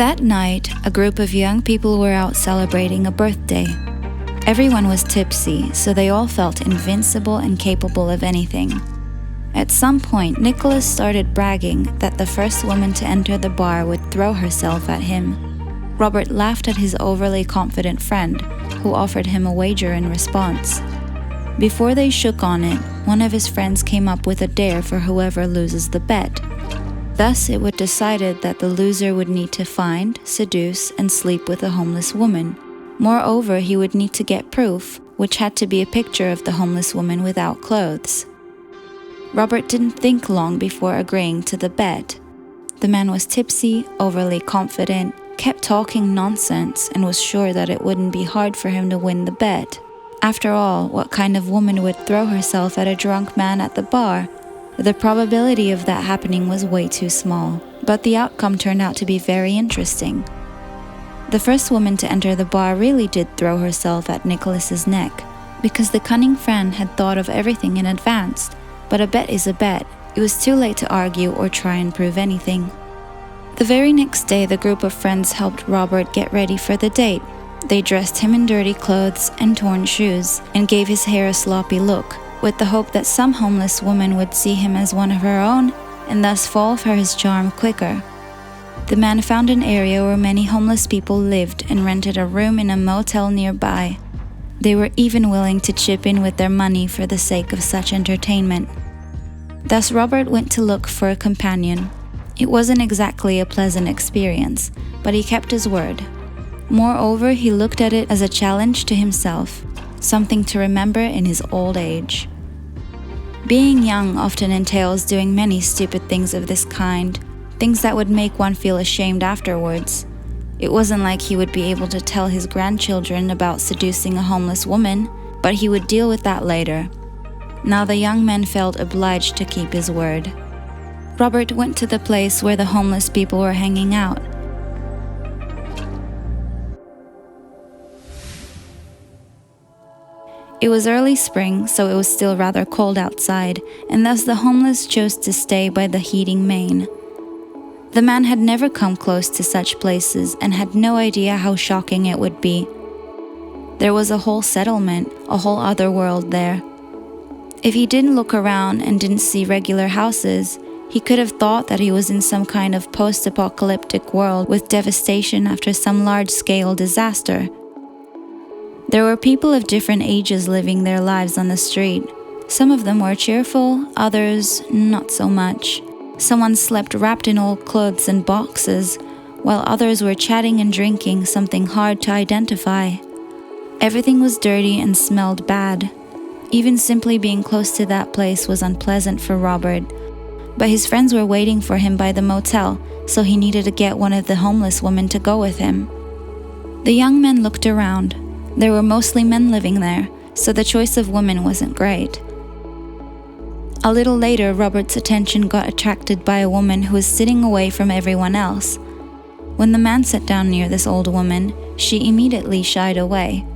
That night, a group of young people were out celebrating a birthday. Everyone was tipsy, so they all felt invincible and capable of anything. At some point, Nicholas started bragging that the first woman to enter the bar would throw herself at him. Robert laughed at his overly confident friend, who offered him a wager in response. Before they shook on it, one of his friends came up with a dare for whoever loses the bet. Thus, it was decided that the loser would need to find, seduce, and sleep with a homeless woman. Moreover, he would need to get proof, which had to be a picture of the homeless woman without clothes. Robert didn't think long before agreeing to the bet. The man was tipsy, overly confident, kept talking nonsense, and was sure that it wouldn't be hard for him to win the bet. After all, what kind of woman would throw herself at a drunk man at the bar? The probability of that happening was way too small, but the outcome turned out to be very interesting. The first woman to enter the bar really did throw herself at Nicholas's neck, because the cunning friend had thought of everything in advance. But a bet is a bet. It was too late to argue or try and prove anything. The very next day, the group of friends helped Robert get ready for the date. They dressed him in dirty clothes and torn shoes, and gave his hair a sloppy look, with the hope that some homeless woman would see him as one of her own and thus fall for his charm quicker. The man found an area where many homeless people lived and rented a room in a motel nearby. They were even willing to chip in with their money for the sake of such entertainment. Thus Robert went to look for a companion. It wasn't exactly a pleasant experience, but he kept his word. Moreover, he looked at it as a challenge to himself, something to remember in his old age. Being young often entails doing many stupid things of this kind, things that would make one feel ashamed afterwards. It wasn't like he would be able to tell his grandchildren about seducing a homeless woman, but he would deal with that later. Now the young man felt obliged to keep his word. Robert went to the place where the homeless people were hanging out. It was early spring, so it was still rather cold outside, and thus the homeless chose to stay by the heating main. The man had never come close to such places and had no idea how shocking it would be. There was a whole settlement, a whole other world there. If he didn't look around and didn't see regular houses, he could have thought that he was in some kind of post-apocalyptic world with devastation after some large-scale disaster. There were people of different ages living their lives on the street. Some of them were cheerful, others not so much. Someone slept wrapped in old clothes and boxes, while others were chatting and drinking something hard to identify. Everything was dirty and smelled bad. Even simply being close to that place was unpleasant for Robert. But his friends were waiting for him by the motel, so he needed to get one of the homeless women to go with him. The young man looked around. There were mostly men living there, so the choice of women wasn't great. A little later, Robert's attention got attracted by a woman who was sitting away from everyone else. When the man sat down near this old woman, she immediately shied away.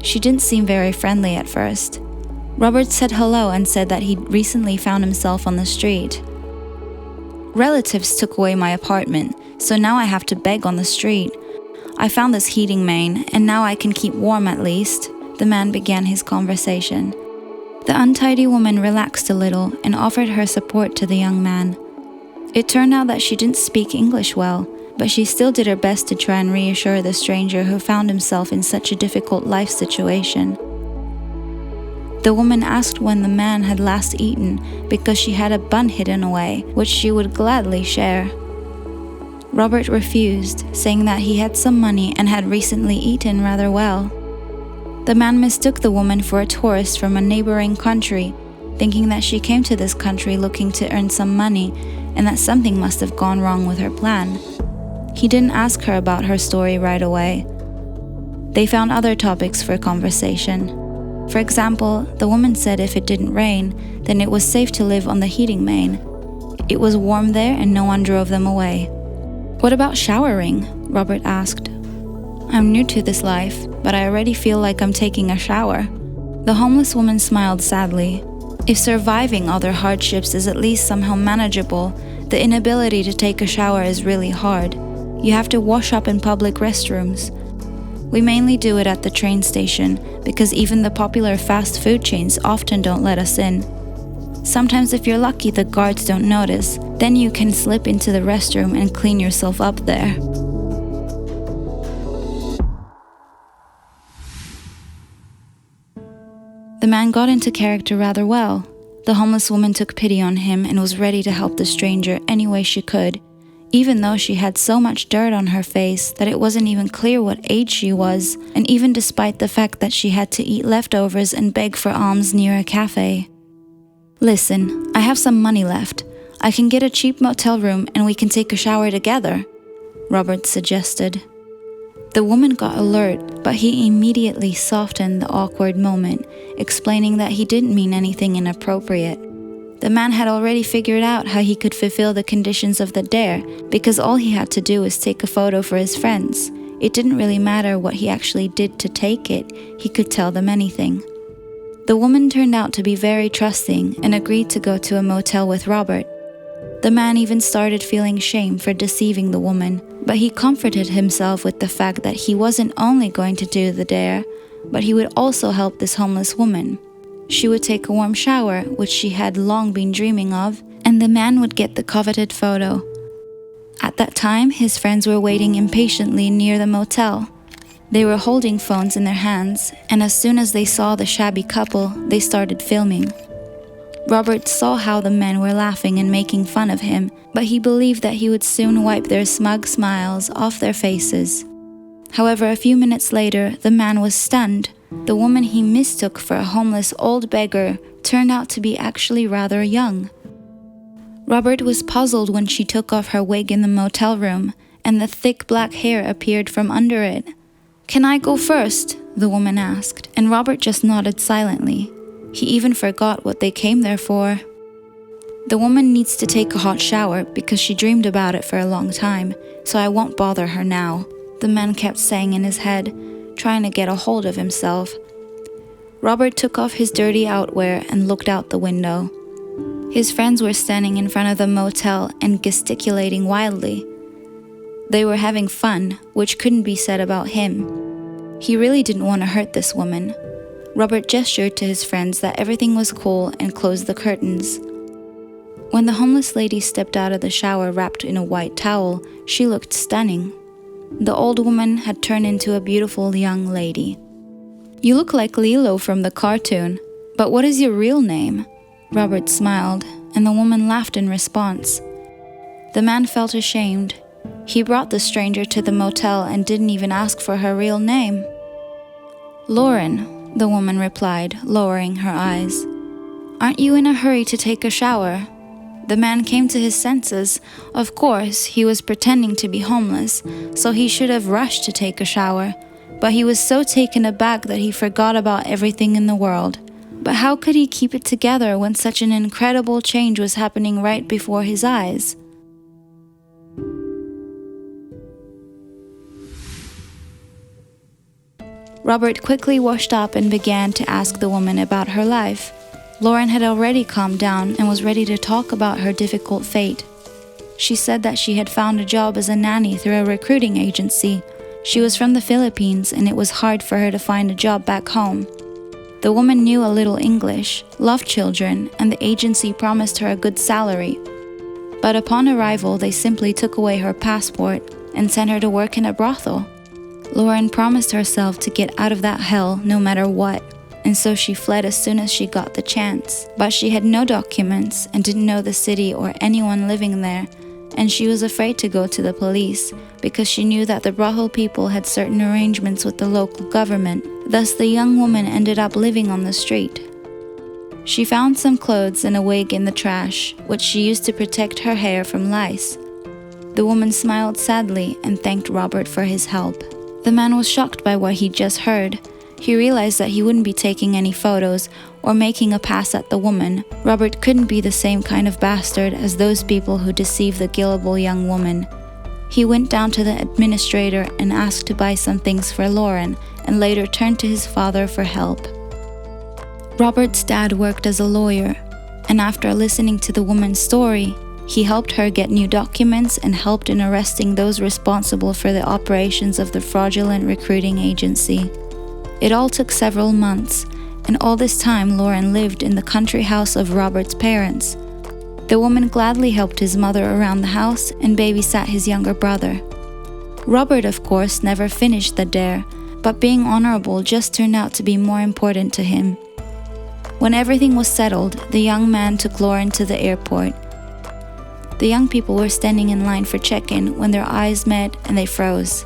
She didn't seem very friendly at first. Robert said hello and said that he'd recently found himself on the street. Relatives took away my apartment, so now I have to beg on the street. I found this heating main, and now I can keep warm at least. The man began his conversation. The untidy woman relaxed a little and offered her support to the young man. It turned out that she didn't speak English well, but she still did her best to try and reassure the stranger who found himself in such a difficult life situation. The woman asked when the man had last eaten because she had a bun hidden away, which she would gladly share. Robert refused, saying that he had some money and had recently eaten rather well. The man mistook the woman for a tourist from a neighboring country, thinking that she came to this country looking to earn some money and that something must have gone wrong with her plan. He didn't ask her about her story right away. They found other topics for conversation. For example, the woman said if it didn't rain, then it was safe to live on the heating main. It was warm there and no one drove them away. "What about showering?" Robert asked. "I'm new to this life, but I already feel like I'm taking a shower." The homeless woman smiled sadly. If surviving other hardships is at least somehow manageable, the inability to take a shower is really hard. You have to wash up in public restrooms. We mainly do it at the train station because even the popular fast food chains often don't let us in. Sometimes if you're lucky the guards don't notice, then you can slip into the restroom and clean yourself up there. The man got into character rather well. The homeless woman took pity on him and was ready to help the stranger any way she could, even though she had so much dirt on her face that it wasn't even clear what age she was, and even despite the fact that she had to eat leftovers and beg for alms near a cafe. "Listen, I have some money left. I can get a cheap motel room and we can take a shower together," Robert suggested. The woman got alert, but he immediately softened the awkward moment, explaining that he didn't mean anything inappropriate. The man had already figured out how he could fulfill the conditions of the dare, because all he had to do was take a photo for his friends. It didn't really matter what he actually did to take it, he could tell them anything. The woman turned out to be very trusting and agreed to go to a motel with Robert. The man even started feeling shame for deceiving the woman, but he comforted himself with the fact that he wasn't only going to do the dare, but he would also help this homeless woman. She would take a warm shower, which she had long been dreaming of, and the man would get the coveted photo. At that time, his friends were waiting impatiently near the motel. They were holding phones in their hands, and as soon as they saw the shabby couple, they started filming. Robert saw how the men were laughing and making fun of him, but he believed that he would soon wipe their smug smiles off their faces. However, a few minutes later, the man was stunned. The woman he mistook for a homeless old beggar turned out to be actually rather young. Robert was puzzled when she took off her wig in the motel room, and the thick black hair appeared from under it. "Can I go first?" the woman asked, and Robert just nodded silently. He even forgot what they came there for. "The woman needs to take a hot shower because she dreamed about it for a long time, so I won't bother her now," the man kept saying in his head, trying to get a hold of himself. Robert took off his dirty outwear and looked out the window. His friends were standing in front of the motel and gesticulating wildly. They were having fun, which couldn't be said about him. He really didn't want to hurt this woman. Robert gestured to his friends that everything was cool and closed the curtains. When the homeless lady stepped out of the shower wrapped in a white towel, she looked stunning. The old woman had turned into a beautiful young lady. "You look like Lilo from the cartoon, but what is your real name?" Robert smiled, and the woman laughed in response. The man felt ashamed. He brought the stranger to the motel and didn't even ask for her real name. "Lauren," the woman replied, lowering her eyes. "Aren't you in a hurry to take a shower?" The man came to his senses. Of course, he was pretending to be homeless, so he should have rushed to take a shower. But he was so taken aback that he forgot about everything in the world. But how could he keep it together when such an incredible change was happening right before his eyes? Robert quickly washed up and began to ask the woman about her life. Lauren had already calmed down and was ready to talk about her difficult fate. She said that she had found a job as a nanny through a recruiting agency. She was from the Philippines and it was hard for her to find a job back home. The woman knew a little English, loved children, and the agency promised her a good salary. But upon arrival, they simply took away her passport and sent her to work in a brothel. Lauren promised herself to get out of that hell no matter what, and so she fled as soon as she got the chance. But she had no documents and didn't know the city or anyone living there, and she was afraid to go to the police because she knew that the brothel people had certain arrangements with the local government. Thus, the young woman ended up living on the street. She found some clothes and a wig in the trash, which she used to protect her hair from lice. The woman smiled sadly and thanked Robert for his help. The man was shocked by what he'd just heard. He realized that he wouldn't be taking any photos or making a pass at the woman. Robert couldn't be the same kind of bastard as those people who deceive the gullible young woman. He went down to the administrator and asked to buy some things for Lauren, and later turned to his father for help. Robert's dad worked as a lawyer, and after listening to the woman's story, He helped her get new documents and helped in arresting those responsible for the operations of the fraudulent recruiting agency. It all took several months, and all this time Lauren lived in the country house of Robert's parents. The woman gladly helped his mother around the house and babysat his younger brother. Robert, of course, never finished the dare, but being honorable just turned out to be more important to him. When everything was settled, the young man took Lauren to the airport. The young people were standing in line for check-in when their eyes met and they froze.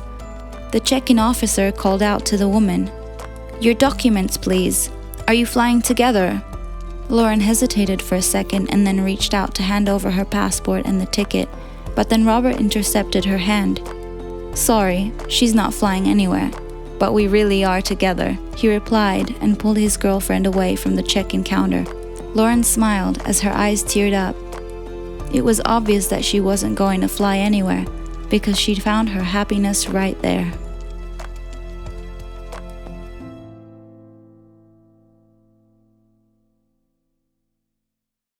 The check-in officer called out to the woman, "Your documents, please. Are you flying together?" Lauren hesitated for a second and then reached out to hand over her passport and the ticket, but then Robert intercepted her hand. "Sorry, she's not flying anywhere, but we really are together," he replied and pulled his girlfriend away from the check-in counter. Lauren smiled as her eyes teared up. It was obvious that she wasn't going to fly anywhere because she'd found her happiness right there.